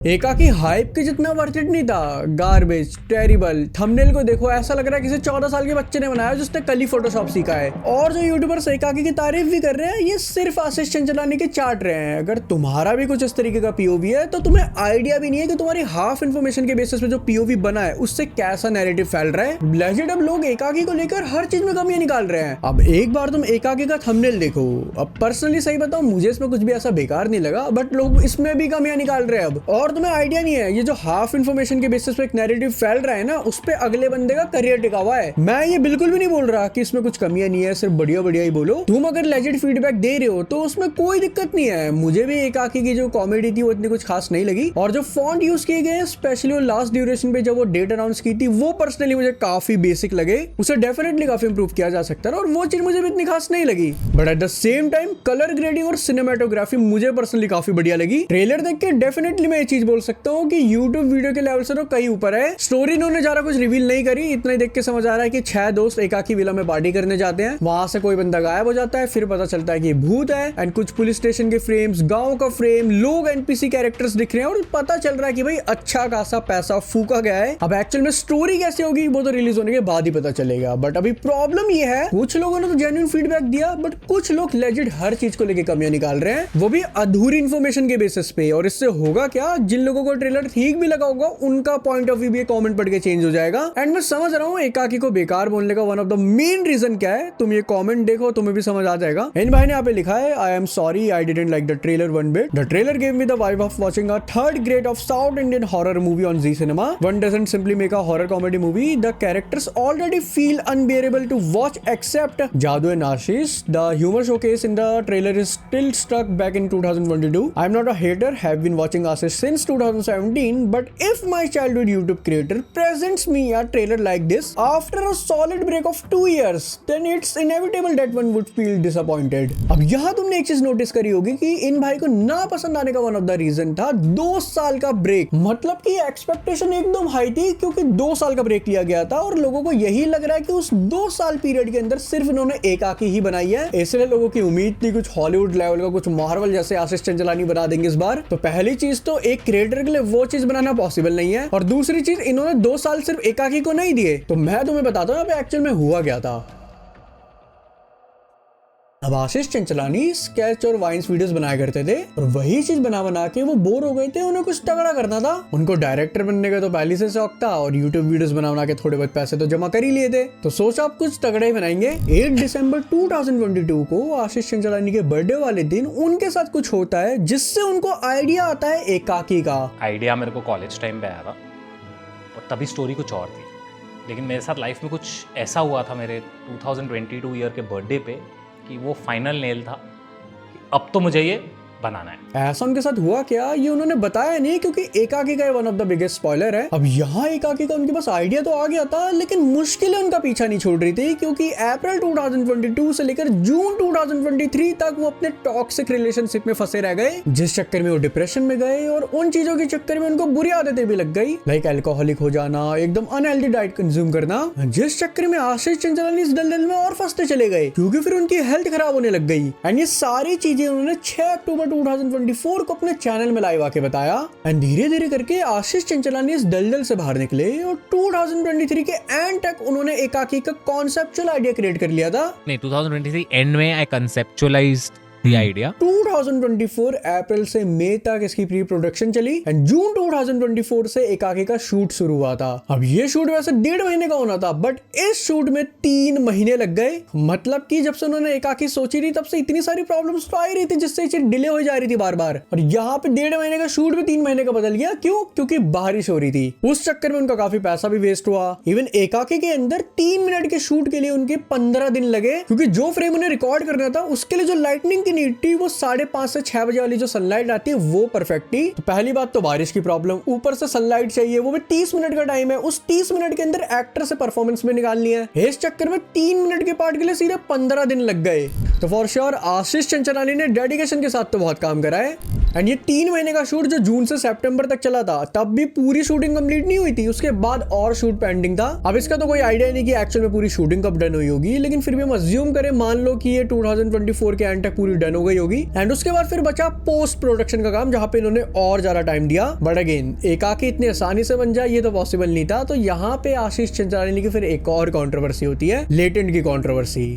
एकाकी हाइप के जितना वर्थ इट नहीं था। गार्बेज, टेरिबल, थंबनेल को देखो ऐसा लग रहा है किसी 14 साल के बच्चे ने बनाया जिसने कल ही फोटोशॉप सीखा है। और जो यूट्यूबर्स एकाकी की तारीफ भी कर रहे हैं ये सिर्फ आशीष चंचलानी के चाट रहे हैं। अगर तुम्हारा भी कुछ इस तरीके का पीओवी है तो तुम्हें आइडिया भी नहीं है कि तुम्हारी हाफ इन्फॉर्मेशन के बेसिस पे जो पीओवी बना है उससे कैसा नैरेटिव फैल रहा है। लेजिट अब लोग एकाकी को लेकर हर चीज में कमियां निकाल रहे हैं। अब एक बार तुम एकाकी का थंबनेल देखो। अब पर्सनली सही बताऊं मुझे इसमें कुछ भी ऐसा बेकार नहीं लगा, बट लोग इसमें भी कमियां निकाल रहे हैं अब। और तुम्हें आइडिया नहीं है ये जो हाफ इन्फॉर्मेशन के बेसिस पे एक नैरेटिव फैल रहा है ना उस पे अगले बंदे का करियर टिका हुआ है। मैं ये बिल्कुल भी नहीं बोल रहा कि इसमें कुछ कमियां नहीं है, सिर्फ बढ़िया बढ़िया ही बोलो। तुम अगर लेजिट फीडबैक दे रहे हो तो उसमें कोई दिक्कत नहीं है। मुझे भी एकाकी की जो कॉमेडी थी वो इतनी कुछ खास नहीं लगी, और जो फॉन्ट यूज किए गए स्पेशली वो लास्ट ड्यूरेशन पे जब वो डेट अनाउंस की थी वो पर्सनली मुझे काफी बेसिक लगे। उसे डेफिनेटली काफी इंप्रूव किया जा सकता है और वो चीज मुझे भी इतनी खास नहीं लगी। But at the same time colour grading और सिनेमेटोग्राफी मुझे पर्सनली काफी बढ़िया लगी। ट्रेलर देख के डेफिनेटली मैं ये चीज बोल सकता हूँ कि यूट्यूब वीडियो के लेवल से तो कहीं ऊपर है। स्टोरी इन्होंने ज्यादा कुछ रिवील नहीं करी, इतना ही देख के समझ आ रहा है कि 6 दोस्त एकाकी विला में पार्टी करने जाते हैं। वहां से कोई बंदा गायब हो जाता है, फिर पता चलता है कि भूत है। एंड कुछ पुलिस स्टेशन के फ्रेम्स, गांव का फ्रेम, लोग एनपीसी कैरेक्टर्स दिख रहे हैं और पता चल रहा है कि भाई अच्छा खासा पैसा फूका गया है। अब एक्चुअल में स्टोरी कैसे होगी वो तो रिलीज होने के बाद ही पता चलेगा। बट अभी प्रॉब्लम ये है कुछ लोगों ने तो जेन्युइन फीडबैक दिया, बट कुछ लोग लेजिट हर चीज को लेकर कमियां निकाल रहे हैं, वो भी अधूरी इन्फॉर्मेशन के बेसिस पे। और इससे होगा क्या, जिन लोगों को ट्रेलर ठीक भी लगा होगा उनका पॉइंट ऑफ व्यू भी कमेंट पढ़ के चेंज हो जाएगा। एंड मैं समझ रहा हूँ एकाकी को बेकार बोलने का one of the main reason क्या है। तुम ये कमेंट देखो तुम्हें भी समझ आ जाएगा। इन भाई ने यहाँ पे लिखा है, I am sorry I didn't like the trailer one bit. The trailer gave me the vibe of watching a third grade of South Indian horror movie on Zee cinema. One doesn't simply make a horror comedy movie. The characters already feel unbearable to watch except Jadoo and Ashish. The humor showcase in the trailer is still stuck back in 2022. I'm not a hater, have been watching Ashish since 2017, but if my childhood YouTube creator presents me a trailer like this after a solid break of 2 years, then it's inevitable that one would feel disappointed. अब यहाँ तुमने एक चीज notice करी होगी कि इन भाई को ना पसंद आने का वन ऑफ द रीजन था 2 साल का ब्रेक। मतलब कि एक्सपेक्टेशन एकदम हाई थी क्योंकि 2 साल का ब्रेक लिया गया था और लोगों को यही लग रहा है कि उस 2 साल पीरियड के अंदर सिर्फ इन्होंने एकाकी ही बनाई है। इसलिए लोगों की उम्मीद थी कुछ हॉलीवुड लेवल का, कुछ मार्वल जैसे आशीष चंचलानी बना देंगे इस बार। तो पहली चीज तो एक क्रिएटर के लिए वो चीज बनाना पॉसिबल नहीं है, और दूसरी चीज इन्होंने 2 साल सिर्फ एकाकी को नहीं दिए। तो मैं तुम्हें बताता हूँ एक्चुअल में हुआ क्या था। अब आशीष चंचलानी स्केच और वाइन्स वीडियोस बनाया करते थे और वही चीज बना बना के वो बोर हो गए थे, उन्हें कुछ तगड़ा करना था। उनको डायरेक्टर बनने का तो पहले से शौक था और यूट्यूब वीडियोस बना के थोड़े बहुत पैसे तो जमा कर ही लिए थे। तो सोचा आप कुछ तगड़ा ही बनाएंगे। 8 दिसंबर 2022 को आशीष चंचलानी के बर्थडे वाले दिन उनके साथ कुछ होता है जिससे उनको आइडिया आता है एकाकी का। आइडिया मेरे को कॉलेज टाइम पे आया था और तभी स्टोरी कुछ और थी, लेकिन मेरे साथ लाइफ में कुछ ऐसा हुआ था मेरे 2022 ईयर के बर्थडे पे कि वो फाइनल नेल था कि अब तो मुझे ये बनाना है। ऐसा उनके साथ हुआ क्या ये उन्होंने बताया नहीं, क्योंकि एकाकी का one of the biggest spoiler है। अब यहाँ एकाकी का उनके पास आइडिया तो आ गया था, लेकिन मुश्किलें उनका पीछा नहीं छोड़ रही थी, क्योंकि अप्रैल 2022 से लेकर जून 2023 तक वो अपने टॉक्सिक रिलेशनशिप में फंसे रह गए, जिस चक्कर में वो डिप्रेशन में गए और उन चीजों के चक्कर में उनको बुरी आदतें भी लग गई, लाइक अल्कोहलिक हो जाना, एकदम अनहेल्दी डाइट कंज्यूम करना, जिस चक्कर में आशीष चंचलानी इस दलदल में और फंसते चले गए, क्योंकि फिर उनकी हेल्थ खराब होने लग गई। एंड ये सारी चीजें उन्होंने 6 अक्टूबर 2024 को अपने चैनल में लाइव आके बताया। एंड धीरे धीरे करके आशीष चंचलानी इस दलदल से बाहर निकले और 2023 के एंड तक उन्होंने एकाकी का कॉन्सेप्चुअल आइडिया क्रिएट कर लिया था। नहीं, 2023 एंड में आई कंसेप्चुअलाइज्ड द आइडिया। 2024 अप्रैल से मई तक इसकी प्री प्रोडक्शन चली एंड जून 2024 से एकाकी का शूट शुरू हुआ था। अब ये शूट वैसे 1.5 महीने का होना था, बट इस शूट में 3 महीने लग गए। मतलब कि जब से उन्होंने एकाकी सोची थी तब से इतनी सारी प्रॉब्लम्स तो आ ही रही थी, जिससे ये डिले हो जा रही थी बार बार। और यहाँ पे 1.5 महीने का शूट में 3 महीने का बदल गया। क्यों? क्योंकि बारिश हो रही थी। उस चक्कर में उनका काफी पैसा भी वेस्ट हुआ। इवन एकाकी के अंदर 3 मिनट के शूट के लिए उनके 15 दिन लगे, क्योंकि जो फ्रेम उन्हें रिकॉर्ड करना था उसके लिए जो लाइटनिंग नीड थी वो 5:30 से 6 बजे वाली जो सनलाइट आती है वो परफेक्ट थी। तो पहली बात तो बारिश की प्रॉब्लम, ऊपर से सनलाइट चाहिए, वो भी 30 मिनट का टाइम है। उस 30 मिनट के अंदर एक्टर से परफॉर्मेंस भी निकालनी है। इस चक्कर में 3 मिनट के पार्ट के लिए सीधे 15 दिन लग गए। तो फॉर श्योर आशीष चंचलानी ने डेडिकेशन के साथ तो बहुत काम करा है। एंड ये 3 महीने का शूट जो जून से सितंबर तक चला था, तब भी पूरी शूटिंग कंप्लीट नहीं हुई थी, उसके बाद और शूट पेंडिंग था। अब इसका तो कोई आइडिया नहीं कि एक्चुअल में पूरी शूटिंग कब डन हुई होगी, लेकिन फिर भी हम अज्यूम करें, मान लो कि ये 2024 के एंड तक पूरी डन हो गई होगी। एंड उसके बाद फिर बचा पोस्ट प्रोडक्शन का काम, जहां पे इन्होंने और ज्यादा टाइम दिया। बट अगेन एकाकी इतनी आसानी से बन जाए ये तो पॉसिबल नहीं था। तो यहाँ पे आशीष चंचलानी की फिर एक और कंट्रोवर्सी होती है, लेटेंट की कंट्रोवर्सी,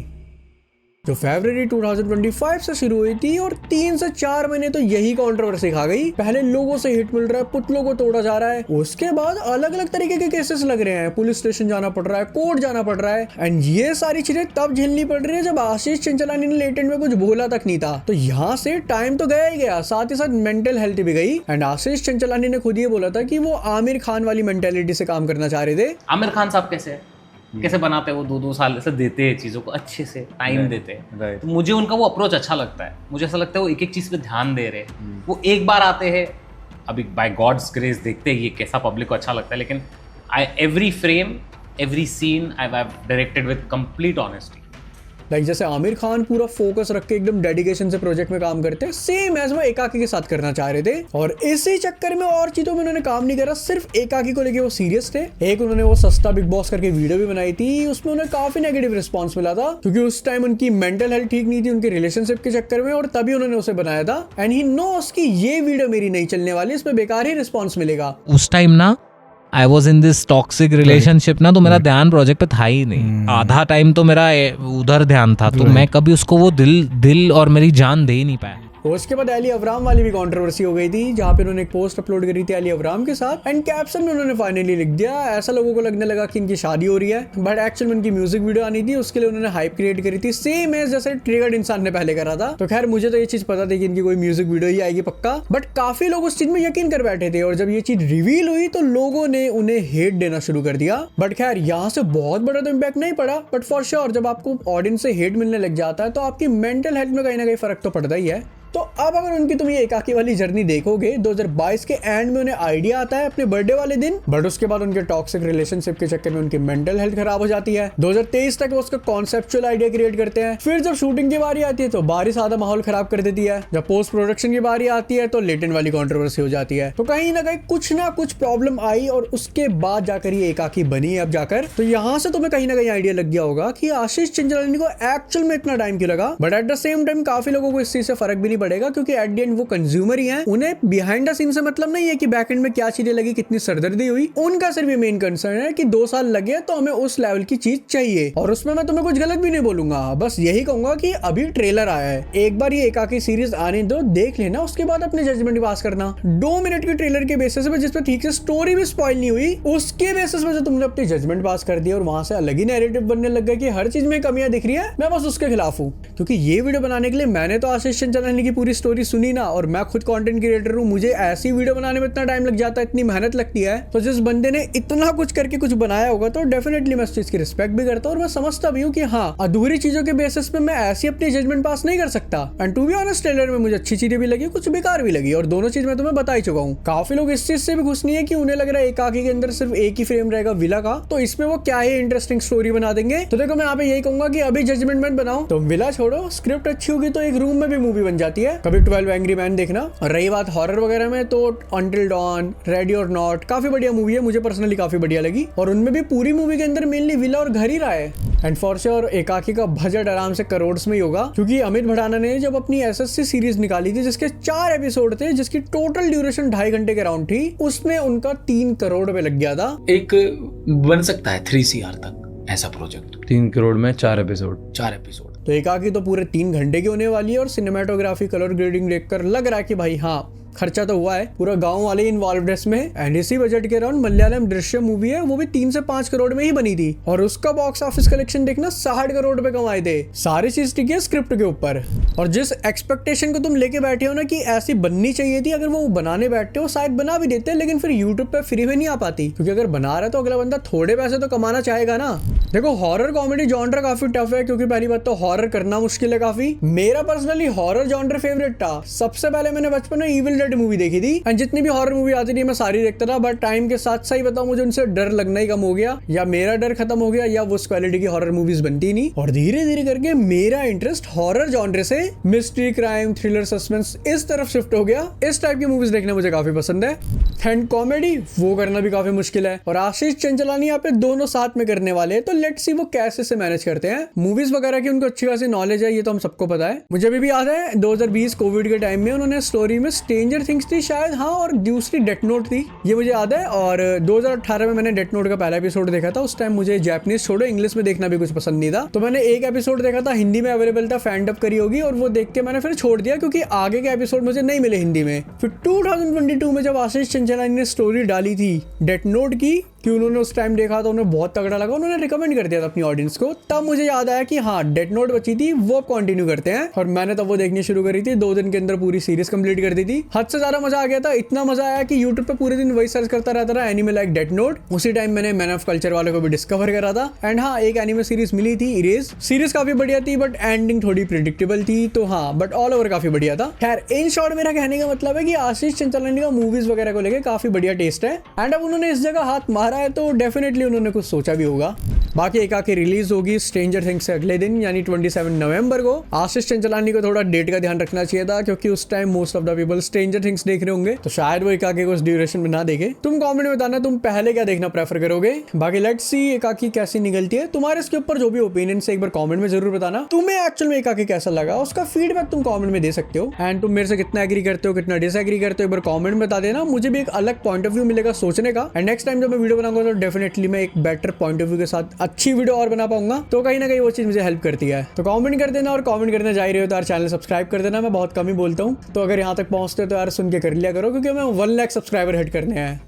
जो फरवरी 2025 से शुरू हुई थी और 3 से 4 महीने तो यही कंट्रोवर्सी खा गई। पहले लोगों से हिट मिल रहा है, पुतलों को तोड़ा जा रहा है, उसके बाद अलग अलग तरीके के केसेस लग रहे हैं, पुलिस स्टेशन जाना पड़ रहा है, कोर्ट जाना पड़ रहा है। एंड ये सारी चीजें तब झेलनी पड़ रही है जब आशीष चंचलानी ने लेटेंट में कुछ बोला तक नहीं था। तो यहाँ से टाइम तो गया ही गया, साथ ही साथ मेंटल हेल्थ भी गई। एंड आशीष चंचलानी ने खुद ये बोला था कि वो आमिर खान वाली मेंटेलिटी से काम करना चाह रहे थे। आमिर खान साहब कैसे बनाते हैं, वो 2-2 साल से देते हैं चीज़ों को, अच्छे से टाइम देते हैं। तो मुझे उनका वो अप्रोच अच्छा लगता है। मुझे ऐसा लगता है वो एक एक चीज़ पे ध्यान दे रहे, वो एक बार आते हैं, अभी बाय गॉड्स ग्रेस देखते हैं ये कैसा पब्लिक को अच्छा लगता है। लेकिन every frame every scene I have directed with complete honesty. Like जैसे आमिर खान पूरा फोकस रख के एकदम डेडिकेशन से प्रोजेक्ट में काम करते हैं, सेम एज वो एकाकी के साथ करना चाह रहे थे। और इसी चक्कर में और चीजों में उन्होंने काम नहीं करा, सिर्फ एकाकी को लेके वो सीरियस थे। एक उन्होंने वो सस्ता बिग बॉस करके वीडियो भी बनाई थी, उसमें उन्हें काफी नेगेटिव रिस्पॉन्स मिला था, क्योंकि उस टाइम उनकी मेंटल हेल्थ ठीक नहीं थी उनके रिलेशनशिप के चक्कर में, और तभी उन्होंने उसे बनाया था। एंड ही नोस कि ये वीडियो मेरी नहीं चलने वाली, इसमें बेकार ही रिस्पॉन्स मिलेगा। उस टाइम ना I was in this toxic relationship ना, तो मेरा ध्यान प्रोजेक्ट पे था ही नहीं। आधा टाइम तो मेरा उधर ध्यान था, तो मैं कभी उसको वो दिल और मेरी जान दे ही नहीं पाया। उसके बाद अली अवराम वाली भी कंट्रोवर्सी हो गई थी, जहाँ पे उन्होंने एक पोस्ट अपलोड करी थी अली अवराम के साथ। एंड कैप्शन में उन्होंने फाइनली लिख दिया, ऐसा लोगों को लगने लगा कि इनकी शादी हो रही है, बट एक्चुअल में उनकी म्यूजिक वीडियो आनी थी, उसके लिए उन्होंने हाइप क्रिएट करी थी, सेम एज जैसे ट्रिगर्ड इंसान ने पहले करा था। तो खैर मुझे तो ये चीज पता थी कि इनकी कोई म्यूजिक वीडियो ही आएगी पक्का, बट काफी लोग उस चीज में यकीन कर बैठे थे। और जब ये चीज रिवील हुई तो लोगों ने उन्हें हेट देना शुरू कर दिया। बट खैर यहाँ से बहुत बड़ा तो इम्पैक्ट नहीं पड़ा, बट फॉर श्योर जब आपको ऑडियंस से हेट मिलने लग जाता है तो आपकी मेंटल हेल्थ में कहीं ना कहीं फर्क तो पड़ता ही है। तो अब अगर उनकी तुम ये एकाकी वाली जर्नी देखोगे, 2022 के एंड में उन्हें आइडिया आता है अपने बर्थडे वाले दिन, बट उसके बाद उनके टॉक्सिक रिलेशनशिप के चक्कर में उनकी मेंटल हेल्थ खराब हो जाती है। 2023 तक वो उसका कॉन्सेप्चुअल आइडिया क्रिएट करते हैं, फिर जब शूटिंग की बारी आती है तो बारिश आधा माहौल खराब कर देती है, जब पोस्ट प्रोडक्शन की बारी आती है तो लेटेंट वाली कंट्रोवर्सी हो जाती है। तो कहीं ना कहीं कुछ ना कुछ प्रॉब्लम आई और उसके बाद जाकर ये एकाकी बनी है अब जाकर। तो यहाँ से तुम्हें कहीं ना कहीं आइडिया लग गया होगा कि आशीष चंचलानी को एक्चुअल में इतना टाइम क्यों लगा। But at the same time काफी लोगों को इस चीज से फर्क भी नहीं पड़ेगा, क्योंकि एट वो कंज्यूमर ही हैं, उन्हें बिहाइंड द सीन से मतलब नहीं है कि बैक एंड में क्या चीजें लगी, कितनी सरदर्दी हुई। उनका सिर्फ ये मेन कंसर्न है कि 2 साल लगे तो हमें उस लेवल की चीज चाहिए। और उसमें मैं तुम्हें कुछ गलत भी नहीं बोलूंगा, बस यही कहूंगा कि अभी ट्रेलर आया है, एक बार ये एकाकी सीरीज आने दो, देख लेना, उसके बाद अपने जजमेंट पास करना। 2 मिनट के ट्रेलर के बेसिस पे, जिसपे ठीक से स्टोरी भी स्पॉइल नहीं हुई, उसके बेसिस पे जो तुमने अपनी जजमेंट पास कर दिया और वहां से अलग ही नैरेटिव बनने लग गया कि हर चीज में कमियां दिख रही है, मैं बस उसके खिलाफ हूँ। क्योंकि ये वीडियो बनाने के लिए मैंने तो आशीष चंचलानी की पूरी स्टोरी सुनी ना, और मैं खुद कंटेंट क्रिएटर हूँ, मुझे ऐसी वीडियो बनाने में इतना टाइम लग जाता है, इतनी मेहनत लगती है। तो जिस बंदे ने इतना कुछ करके कुछ बनाया होगा तो डेफिनेटली मैं इस चीज की रिस्पेक्ट भी करता हूँ, और मैं समझता भी हूँ कि हाँ, अधूरी चीजों के बेसिस पे मैं ऐसी अपनी जजमेंट पास नहीं कर सकता। And to be honest, trailer में मुझे अच्छी चीजें भी लगी, कुछ बेकार भी लगी, और दोनों चीज मैं तुम्हें बता ही चुका हूँ। काफी लोग इस चीज से भी खुश नहीं है कि उन्हें लग रहा है एकाकी के अंदर सिर्फ एक ही फ्रेम रहेगा विला का, तो इसमें वो क्या ही इंटरेस्टिंग स्टोरी बना देंगे। तो देखो, मैं यहाँ पे यही कहूंगा कि अभी जजमेंट मत बनाओ, तो विला छोड़ो, स्क्रिप्ट अच्छी होगी तो एक रूम में भी मूवी बन जाती है। कभी 12 एंग्री मैन देखना। और रही बात हॉरर वगैरह में, तो अंटिल डॉन, रेडी और नॉट काफी बढ़िया मूवी है, मुझे पर्सनली काफी बढ़िया लगी, और उनमें भी पूरी मूवी के अंदर मेनली विला और घर ही रहा है। एंड फॉर श्योर एकाकी का बजट आराम से करोड़्स में ही होगा, क्योंकि अमित भड़ाना ने जब अपनी एसएससी सीरीज निकाली थी जिसके 4 एपिसोड थे, जिसकी टोटल ड्यूरेशन 2.5 घंटे के अराउंड थी, उसमें उनका 3 करोड़ रुपए लग गया था। एक बन सकता है 3 CR तक ऐसा प्रोजेक्ट, 3 करोड़ में 4 एपिसोड। तो एकाकी तो पूरे 3 घंटे की होने वाली है, और सिनेमेटोग्राफी, कलर ग्रेडिंग देखकर लग रहा है कि भाई हाँ, खर्चा तो हुआ है, पूरा गांव वाले इन्वॉल्व इसमें। एंड इसी बजट के अराउंड मलयालम दृश्यम मूवी है, वो भी 3 से 5 करोड़ में ही बनी थी, और उसका बॉक्स ऑफिस कलेक्शन देखना 60 करोड़ रुपए कमाए थे। सारी चीज टिकी है स्क्रिप्ट के ऊपर, और जिस एक्सपेक्टेशन को तुम लेके बैठे हो ना कि ऐसी बननी चाहिए थी, अगर वो बनाने बैठते हो शायद बना भी देते, लेकिन फिर यूट्यूब पे फ्री में नहीं आ पाती, क्योंकि अगर बना रहा है तो अगला बंदा थोड़े पैसे तो कमाना चाहेगा ना। देखो, हॉरर कॉमेडी जॉनर काफी टफ है, क्योंकि पहली बात तो हॉरर करना मुश्किल है काफी। मेरा पर्सनली हॉरर जॉनर फेवरेट था। सबसे पहले मैंने बचपन में इविल थ्रिलर मूवी देखी थी एंड जितनी भी हॉरर मूवी आती थी मैं सारी देखता था, बट टाइम के साथ सही बताऊं मुझे उनसे डर लगना ही कम हो गया, या मेरा डर खत्म हो गया, या वो उस क्वालिटी की हॉरर मूवीज बनती नहीं। और धीरे धीरे करके मेरा इंटरेस्ट हॉरर जॉनर से मिस्ट्री, क्राइम, थ्रिलर, सस्पेंस इस तरफ शिफ्ट हो गया। इस टाइप की मूवीज देखना मुझे काफी पसंद है। एंड कॉमेडी वो करना भी काफी मुश्किल है, और आशीष चंचलानी यहाँ पे दोनों साथ में करने वाले हैं, तो लेट्स सी वो कैसे से मैनेज करते हैं। मूवीज वगैरह की उनको अच्छी खासी नॉलेज है, ये तो हम सबको पता है। मुझे भी याद है 2020 कोविड के टाइम में उन्होंने स्टोरी में स्ट्रेंजर थिंग्स थी शायद, हाँ, और दूसरी डेथ नोट थी, ये मुझे याद है। और 2018 में मैंने डेथ नोट का पहला एपिसोड देखा था। उस टाइम मुझे जापानीज छोड़ो इंग्लिश में देखना भी कुछ पसंद नहीं था, तो मैंने एक एपिसोड देखा था, हिंदी में अवेलेबल था, फैन डब करी होगी, और वो देख के मैंने फिर छोड़ दिया क्योंकि आगे के एपिसोड मुझे नहीं मिले हिंदी में। फिर 2022 में जब आशीष चंचलानी ने स्टोरी डाली थी डेथ नोट की, कि उन्होंने उस टाइम देखा तो उन्हें बहुत तगड़ा लगा, उन्होंने रिकमेंड कर दिया था अपनी ऑडियंस को, तब मुझे याद आया कि हाँ डेथ नोट बची थी वो कंटिन्यू करते हैं, और मैंने तब वो देखनी शुरू करी थी। 2 दिन के अंदर पूरी सीरीज कंप्लीट कर दी थी। हद से ज्यादा मजा आ गया था, इतना मजा आया कि यूट्यूब पे पूरे दिन वही सर्च करता रहता था, एनिमे लाइक डेथ नोट। उसी टाइम मैंने मैन ऑफ कल्चर वाले को भी डिस्कवर करा था। एंड हाँ, एक एनिमे सीरीज मिली थी इरेज, सीरीज काफी बढ़िया थी बट एंडिंग थोड़ी प्रिडिक्टेबल थी, तो हाँ, बट ऑल ओवर काफी बढ़िया था। खैर इन शॉर्ट मेरा कहने का मतलब है कि आशीष चंचलानी का मूवीज वगैरह को लेकर काफी बढ़िया टेस्ट है, एंड अब उन्होंने इस जगह हाथ मारा है तो डेफिनेटली उन्होंने कुछ सोचा भी होगा। बाकी एक आके रिलीज होगी स्ट्रेंजर थिंग्स से अगले दिन यानी 27 नवंबर को। आशीष चंचलानी को थोड़ा डेट का ध्यान रखना चाहिए था क्योंकि उस time most of the people stranger things देख रहे होंगे, तो शायद वो एकाकी को उस ड्यूरेशन में ना देखे। तुम कमेंट में बताना तुम पहले क्या देखना प्रेफर करोगे। बाकी लेट्स सी एकाकी कैसी निकलती है। तुम्हारे इसके ऊपर जो भी ओपिनियन है एक बार कमेंट में जरूर बताना। तुम्हें एक्चुअल में एकाकी कैसा लगा उसका फीडबैक तुम कमेंट में दे सकते हो, एंड तुम मेरे से कितना एग्री करते हो कितना डिसएग्री करते हो एक बार कमेंट में बता देना, मुझे भी एक अलग पॉइंट ऑफ व्यू मिलेगा सोचने का। एंड नेक्स्ट टाइम जब मैं वीडियो बनाऊंगा तो डेफिनेटली मैं एक बेटर पॉइंट ऑफ व्यू के साथ अच्छी वीडियो और बना पाऊंगा, तो कहीं ना कहीं वो चीज मुझे हेल्प करती है। तो कमेंट कर देना, और कमेंट करने जा रहे हो तो यार चैनल सब्सक्राइब कर देना, मैं बहुत कम ही बोलता हूँ, तो अगर यहाँ तक पहुंचते हो तो यार सुन के कर लिया करो क्योंकि मैं 1 लाख सब्सक्राइबर हिट करने हैं।